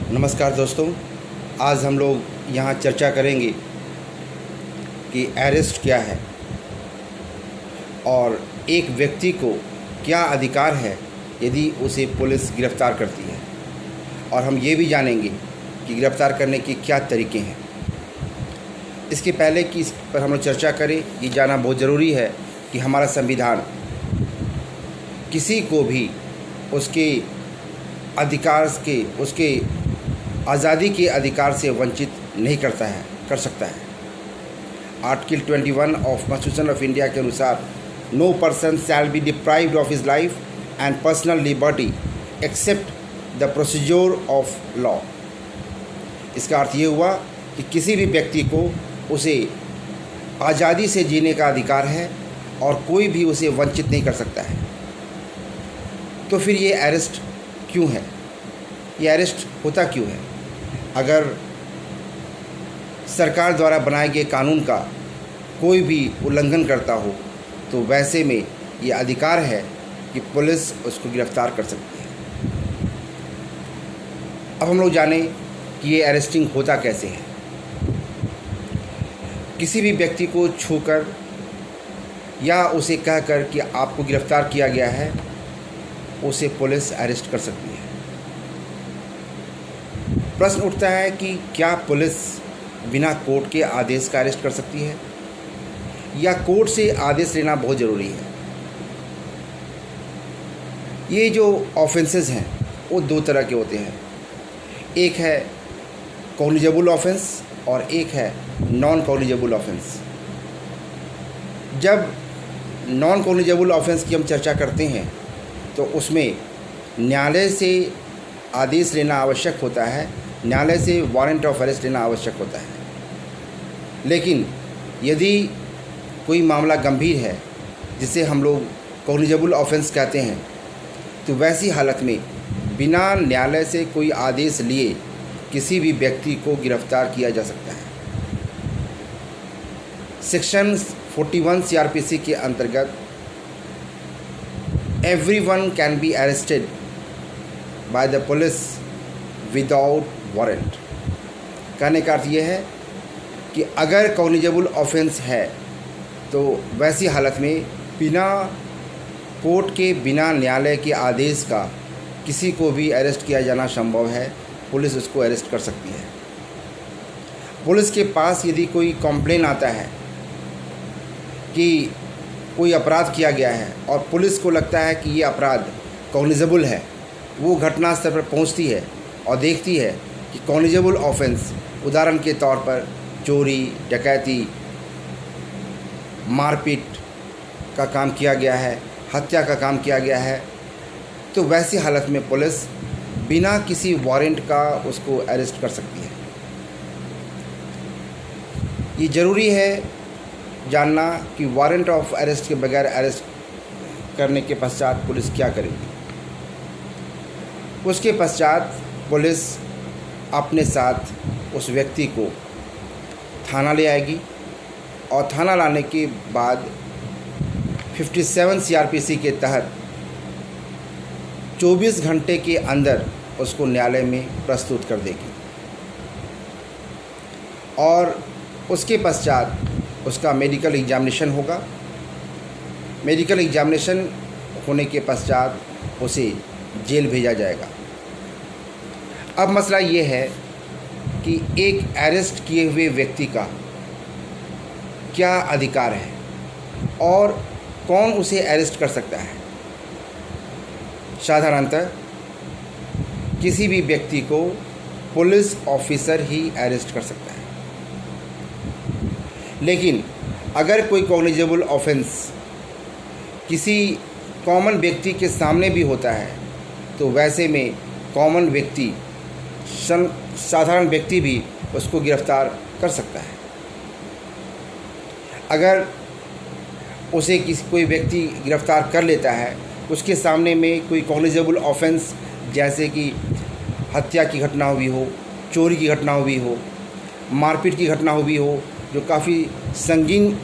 नमस्कार दोस्तों, आज हम लोग यहाँ चर्चा करेंगे कि अरेस्ट क्या है और एक व्यक्ति को क्या अधिकार है यदि उसे पुलिस गिरफ़्तार करती है, और हम ये भी जानेंगे कि गिरफ़्तार करने के क्या तरीके हैं। इसके पहले कि इस पर हम लोग चर्चा करें, ये जानना बहुत ज़रूरी है कि हमारा संविधान किसी को भी उसके अधिकार के उसके आज़ादी के अधिकार से वंचित नहीं कर सकता है। Article 21 of constitution of India के अनुसार no person shall be deprived of his life and personal liberty except the procedure of law. इसका अर्थ ये हुआ कि किसी भी व्यक्ति को उसे आज़ादी से जीने का अधिकार है और कोई भी उसे वंचित नहीं कर सकता है। तो फिर ये अरेस्ट क्यों है? ये अरेस्ट होता क्यों है? अगर सरकार द्वारा बनाए गए कानून का कोई भी उल्लंघन करता हो तो वैसे में ये अधिकार है कि पुलिस उसको गिरफ़्तार कर सकती है। अब हम लोग जानें कि ये अरेस्टिंग होता कैसे है। किसी भी व्यक्ति को छूकर या उसे कहकर कि आपको गिरफ़्तार किया गया है, उसे पुलिस अरेस्ट कर सकती है। प्रश्न उठता है कि क्या पुलिस बिना कोर्ट के आदेश का अरेस्ट कर सकती है या कोर्ट से आदेश लेना बहुत ज़रूरी है? ये जो ऑफेंसेस हैं वो दो तरह के होते हैं। एक है कॉग्निजेबल ऑफेंस और एक है नॉन कॉग्निजेबल ऑफेंस। जब नॉन कॉग्निजेबल ऑफेंस की हम चर्चा करते हैं तो उसमें न्यायालय से आदेश लेना आवश्यक होता है, न्यायालय से वारंट ऑफ अरेस्ट लेना आवश्यक होता है। लेकिन यदि कोई मामला गंभीर है जिसे हम लोग कॉग्निजेबल ऑफेंस कहते हैं, तो वैसी हालत में बिना न्यायालय से कोई आदेश लिए किसी भी व्यक्ति को गिरफ्तार किया जा सकता है। सेक्शन 41 सीआरपीसी के अंतर्गत everyone can be arrested by the police without warrant। कहने का अर्थ ये है कि अगर कॉग्निजेबल ऑफेंस है तो वैसी हालत में बिना कोर्ट के, बिना न्यायालय के आदेश का किसी को भी अरेस्ट किया जाना संभव है। पुलिस उसको अरेस्ट कर सकती है। पुलिस के पास यदि कोई कंप्लेन आता है कि कोई अपराध किया गया है और पुलिस को लगता है कि ये अपराध कॉग्निजेबल है, वो घटनास्थल पर पहुंचती है और देखती है कि कॉग्निजेबल ऑफेंस, उदाहरण के तौर पर चोरी, डकैती, मारपीट का काम किया गया है, हत्या का काम किया गया है, तो वैसी हालत में पुलिस बिना किसी वारंट का उसको अरेस्ट कर सकती है। ये ज़रूरी है जानना कि वारंट ऑफ अरेस्ट के बगैर अरेस्ट करने के पश्चात पुलिस क्या करेगी। उसके पश्चात पुलिस अपने साथ उस व्यक्ति को थाना ले आएगी और थाना लाने के बाद 57 सीआरपीसी के तहत 24 घंटे के अंदर उसको न्यायालय में प्रस्तुत कर देगी और उसके पश्चात उसका मेडिकल एग्जामिनेशन होगा। मेडिकल एग्जामिनेशन होने के पश्चात उसे जेल भेजा जाएगा। अब मसला ये है कि एक अरेस्ट किए हुए व्यक्ति का क्या अधिकार है और कौन उसे अरेस्ट कर सकता है। साधारणतः किसी भी व्यक्ति को पुलिस ऑफिसर ही अरेस्ट कर सकता है, लेकिन अगर कोई कॉग्निजेबल ऑफेंस किसी कॉमन व्यक्ति के सामने भी होता है तो वैसे में कॉमन व्यक्ति, साधारण व्यक्ति भी उसको गिरफ्तार कर सकता है। अगर उसे कोई व्यक्ति गिरफ्तार कर लेता है, उसके सामने में कोई कॉग्निजेबल ऑफेंस जैसे कि हत्या की घटना हुई हो, चोरी की घटना हुई हो, मारपीट की घटना हुई हो, जो काफ़ी संगीन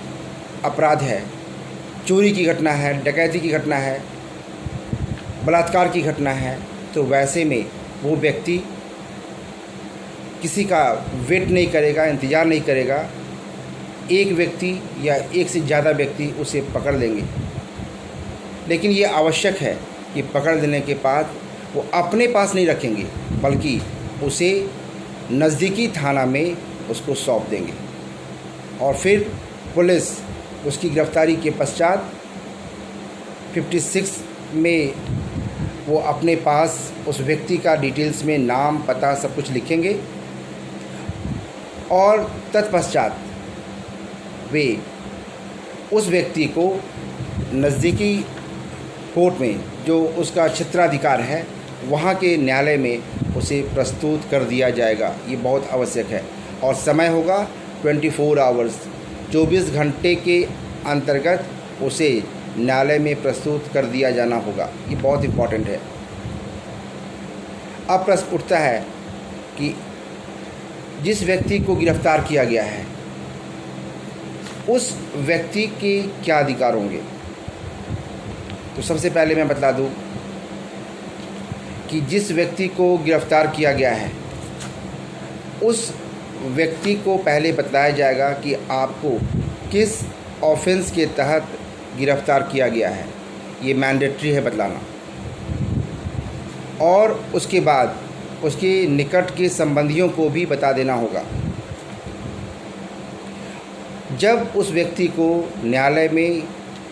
अपराध है, चोरी की घटना है, डकैती की घटना है, बलात्कार की घटना है, तो वैसे में वो व्यक्ति किसी का वेट नहीं करेगा, इंतज़ार नहीं करेगा, एक व्यक्ति या एक से ज़्यादा व्यक्ति उसे पकड़ लेंगे। लेकिन ये आवश्यक है कि पकड़ लेने के बाद वो अपने पास नहीं रखेंगे, बल्कि उसे नज़दीकी थाना में उसको सौंप देंगे और फिर पुलिस उसकी गिरफ़्तारी के पश्चात 56 में वो अपने पास उस व्यक्ति का डिटेल्स में नाम, पता सब कुछ लिखेंगे और तत्पश्चात वे उस व्यक्ति को नज़दीकी कोर्ट में, जो उसका क्षेत्राधिकार है, वहाँ के न्यायालय में उसे प्रस्तुत कर दिया जाएगा। ये बहुत आवश्यक है और समय होगा 24 आवर्स, 24 घंटे के अंतर्गत उसे न्यायालय में प्रस्तुत कर दिया जाना होगा। ये बहुत इम्पॉर्टेंट है। अब प्रश्न उठता है कि जिस व्यक्ति को गिरफ्तार किया गया है उस व्यक्ति के क्या अधिकार होंगे। तो सबसे पहले मैं बता दूं कि जिस व्यक्ति को गिरफ्तार किया गया है उस व्यक्ति को पहले बताया जाएगा कि आपको किस ऑफेंस के तहत गिरफ्तार किया गया है। ये मैंडेटरी है बतलाना। और उसके बाद उसके निकट के संबंधियों को भी बता देना होगा। जब उस व्यक्ति को न्यायालय में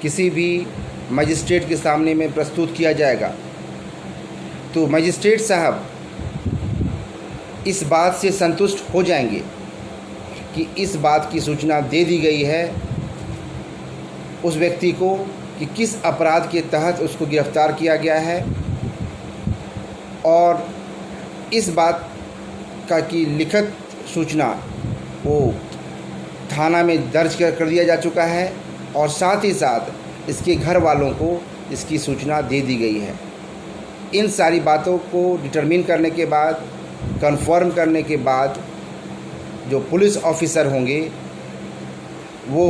किसी भी मजिस्ट्रेट के सामने में प्रस्तुत किया जाएगा तो मजिस्ट्रेट साहब इस बात से संतुष्ट हो जाएंगे कि इस बात की सूचना दे दी गई है उस व्यक्ति को कि किस अपराध के तहत उसको गिरफ्तार किया गया है और इस बात का कि लिखित सूचना वो थाना में दर्ज कर दिया जा चुका है और साथ ही साथ इसके घर वालों को इसकी सूचना दे दी गई है। इन सारी बातों को डिटरमिन करने के बाद, कंफर्म करने के बाद जो पुलिस ऑफिसर होंगे वो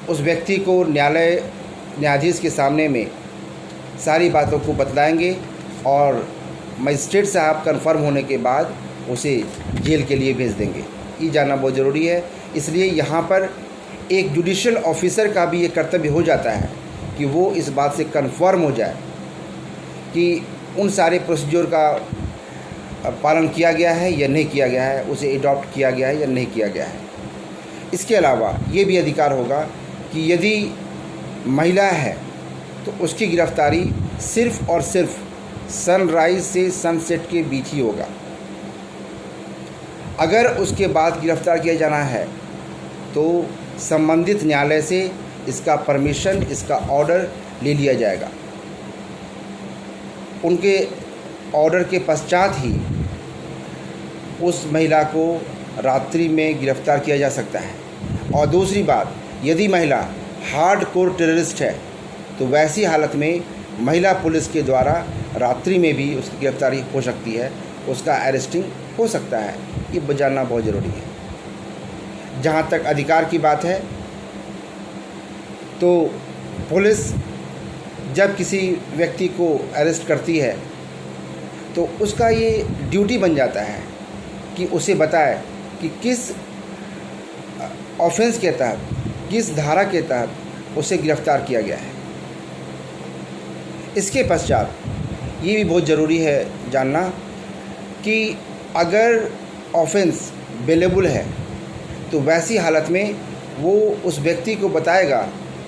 उस व्यक्ति को न्यायाधीश के सामने में सारी बातों को बतलाएंगे और मजिस्ट्रेट साहब कंफर्म होने के बाद उसे जेल के लिए भेज देंगे। ये जानना बहुत ज़रूरी है। इसलिए यहाँ पर एक जुडिशियल ऑफिसर का भी ये कर्तव्य हो जाता है कि वो इस बात से कंफर्म हो जाए कि उन सारे प्रोसीजर का पालन किया गया है या नहीं किया गया है, उसे अडॉप्ट किया गया है या नहीं किया गया है। इसके अलावा ये भी अधिकार होगा कि यदि महिला है तो उसकी गिरफ्तारी सिर्फ़ और सिर्फ सनराइज़ से सनसेट के बीच ही होगा। अगर उसके बाद गिरफ्तार किया जाना है तो संबंधित न्यायालय से इसका परमिशन, इसका ऑर्डर ले लिया जाएगा। उनके ऑर्डर के पश्चात ही उस महिला को रात्रि में गिरफ्तार किया जा सकता है। और दूसरी बात, यदि महिला हार्डकोर टेररिस्ट है तो वैसी हालत में महिला पुलिस के द्वारा रात्रि में भी उसकी गिरफ्तारी हो सकती है, उसका अरेस्टिंग हो सकता है। ये जानना बहुत ज़रूरी है। जहाँ तक अधिकार की बात है तो पुलिस जब किसी व्यक्ति को अरेस्ट करती है तो उसका ये ड्यूटी बन जाता है कि उसे बताए कि किस ऑफेंस के तहत, किस धारा के तहत उसे गिरफ्तार किया गया है। इसके पश्चात ये भी बहुत ज़रूरी है जानना कि अगर ऑफेंस बेलेबल है तो वैसी हालत में वो उस व्यक्ति को बताएगा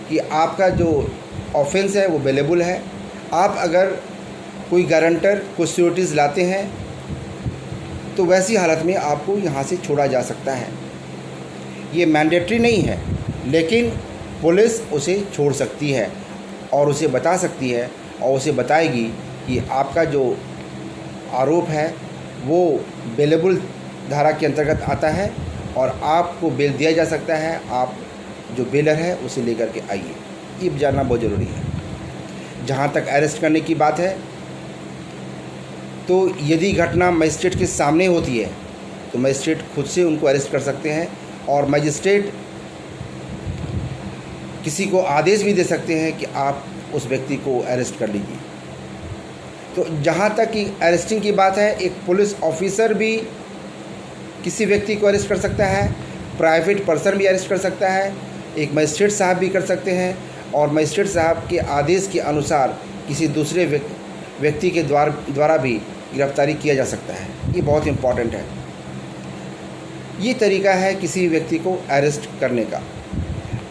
कि आपका जो ऑफेंस है वो बेलेबल है। आप अगर कोई गारंटर, कोई सिक्योरिटीज़ लाते हैं तो वैसी हालत में आपको यहाँ से छोड़ा जा सकता है। ये मैंडेटरी नहीं है, लेकिन पुलिस उसे छोड़ सकती है और उसे बता सकती है और उसे बताएगी कि आपका जो आरोप है वो बेलेबल धारा के अंतर्गत आता है और आपको बेल दिया जा सकता है। आप जो बेलर है उसे लेकर के आइए। ये जानना बहुत ज़रूरी है। जहाँ तक अरेस्ट करने की बात है तो यदि घटना मजिस्ट्रेट के सामने होती है तो मजिस्ट्रेट खुद से उनको अरेस्ट कर सकते हैं और मजिस्ट्रेट किसी को आदेश भी दे सकते हैं कि आप उस व्यक्ति को अरेस्ट कर लीजिए। तो जहाँ तक कि अरेस्टिंग की बात है, एक पुलिस ऑफिसर भी किसी व्यक्ति को अरेस्ट कर सकता है, प्राइवेट पर्सन भी अरेस्ट कर सकता है, एक मजिस्ट्रेट साहब भी कर सकते हैं, और मजिस्ट्रेट साहब के आदेश के अनुसार किसी दूसरे व्यक्ति के द्वारा भी गिरफ्तारी किया जा सकता है। ये बहुत इम्पॉर्टेंट है। ये तरीका है किसी व्यक्ति को अरेस्ट करने का।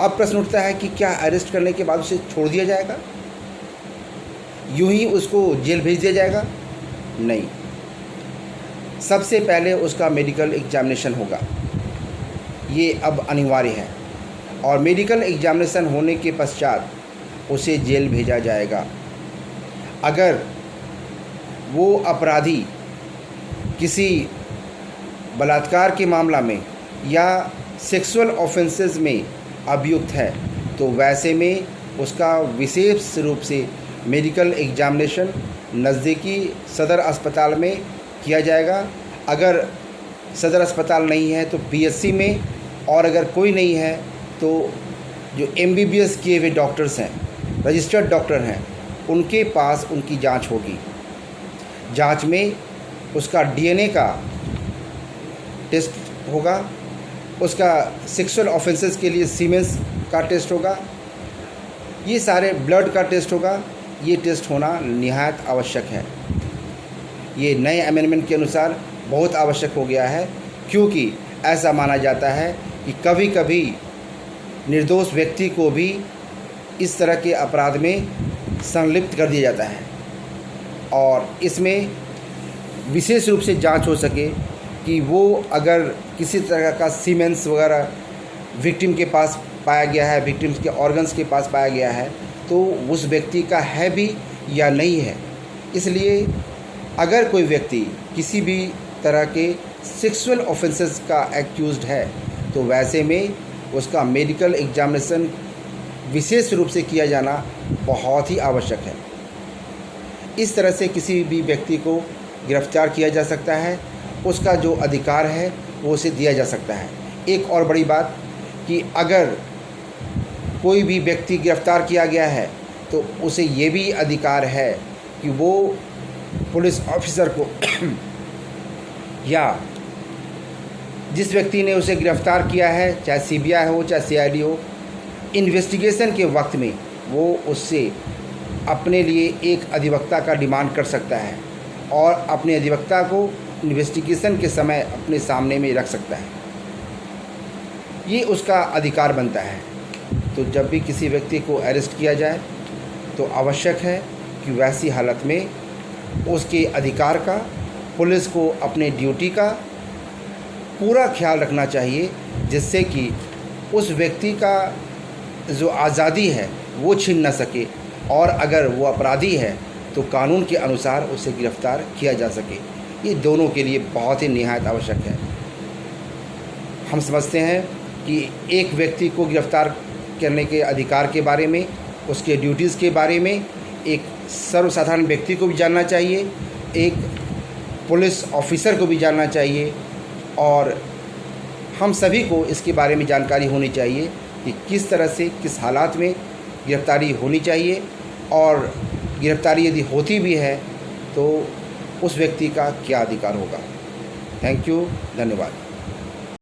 अब प्रश्न उठता है कि क्या अरेस्ट करने के बाद उसे छोड़ दिया जाएगा, यूं ही उसको जेल भेज दिया जाएगा? नहीं, सबसे पहले उसका मेडिकल एग्जामिनेशन होगा। ये अब अनिवार्य है, और मेडिकल एग्जामिनेशन होने के पश्चात उसे जेल भेजा जाएगा। अगर वो अपराधी किसी बलात्कार के मामला में या सेक्सुअल ऑफेंसेस में अभियुक्त है तो वैसे में उसका विशेष रूप से मेडिकल एग्जामिनेशन नज़दीकी सदर अस्पताल में किया जाएगा। अगर सदर अस्पताल नहीं है तो पीएचसी में, और अगर कोई नहीं है तो जो एमबीबीएस किए हुए डॉक्टर्स हैं, रजिस्टर्ड डॉक्टर हैं, उनके पास उनकी जांच होगी। जांच में उसका डीएनए का टेस्ट होगा, उसका सेक्सुअल ऑफेंसेस के लिए सीमेंस का टेस्ट होगा, ये सारे ब्लड का टेस्ट होगा। ये टेस्ट होना निहायत आवश्यक है। ये नए अमेंडमेंट के अनुसार बहुत आवश्यक हो गया है, क्योंकि ऐसा माना जाता है कि कभी कभी निर्दोष व्यक्ति को भी इस तरह के अपराध में संलिप्त कर दिया जाता है, और इसमें विशेष रूप से जांच हो सके कि वो अगर किसी तरह का सीमेंस वगैरह विक्टिम के पास पाया गया है, विक्टिम्स के ऑर्गन्स के पास पाया गया है, तो उस व्यक्ति का है भी या नहीं है। इसलिए अगर कोई व्यक्ति किसी भी तरह के सेक्सुअल ऑफेंसेस का एक्यूज्ड है तो वैसे में उसका मेडिकल एग्जामिनेशन विशेष रूप से किया जाना बहुत ही आवश्यक है। इस तरह से किसी भी व्यक्ति को गिरफ्तार किया जा सकता है, उसका जो अधिकार है वो उसे दिया जा सकता है। एक और बड़ी बात कि अगर कोई भी व्यक्ति गिरफ्तार किया गया है तो उसे ये भी अधिकार है कि वो पुलिस ऑफिसर को या जिस व्यक्ति ने उसे गिरफ्तार किया है, चाहे सीबीआई हो चाहे सीआईडी हो, इन्वेस्टिगेशन के वक्त में वो उससे अपने लिए एक अधिवक्ता का डिमांड कर सकता है, और अपने अधिवक्ता को इन्वेस्टिगेशन के समय अपने सामने में रख सकता है। ये उसका अधिकार बनता है। तो जब भी किसी व्यक्ति को अरेस्ट किया जाए तो आवश्यक है कि वैसी हालत में उसके अधिकार का, पुलिस को अपने ड्यूटी का पूरा ख्याल रखना चाहिए, जिससे कि उस व्यक्ति का जो आज़ादी है वो छीन न सके, और अगर वो अपराधी है तो कानून के अनुसार उसे गिरफ्तार किया जा सके। ये दोनों के लिए बहुत ही निहायत आवश्यक है। हम समझते हैं कि एक व्यक्ति को गिरफ्तार करने के अधिकार के बारे में, उसके ड्यूटीज़ के बारे में एक सर्वसाधारण व्यक्ति को भी जानना चाहिए, एक पुलिस ऑफिसर को भी जानना चाहिए, और हम सभी को इसके बारे में जानकारी होनी चाहिए कि किस तरह से, किस हालात में गिरफ्तारी होनी चाहिए, और गिरफ्तारी यदि होती भी है तो उस व्यक्ति का क्या अधिकार होगा। थैंक यू, धन्यवाद।